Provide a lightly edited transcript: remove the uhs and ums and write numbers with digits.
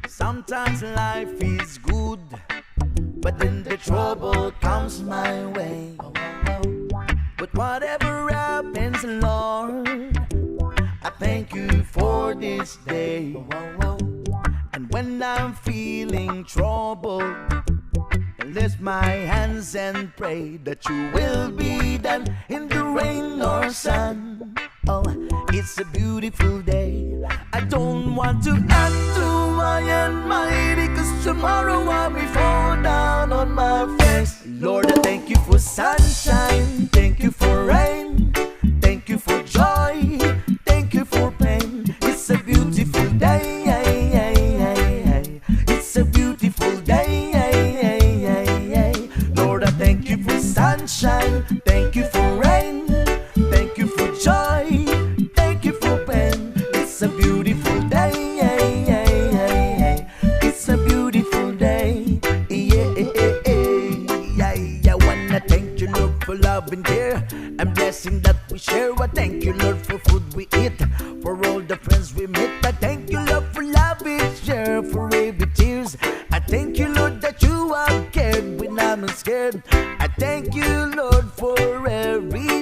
Sometimes life is good, but then the trouble comes my way. But whatever happens, Lord, I thank you for this day. And when I'm feeling troubled, I lift my hands and pray that you will be done in the rain or sun. Oh, it's a beautiful day. I don't want to act too high and mighty, 'cause tomorrow I'll be fall down on my face. Lord, I thank you for sunshine, thank you for rain, thank you for joy, thank you for pain. It's a beautiful day, it's a beautiful day. Lord, I thank you for sunshine, thank you for rain, thank you for joy, thank you for pain. It's a beautiful day, it's a beautiful day. I wanna thank you, Lord, for love and care and blessing that we share. I thank you, Lord, for food we eat, for all the friends we meet. I thank you, Lord, for love we share, for every tears. I thank you, Lord, that you have cared when I'm scared. I thank you, Lord, for every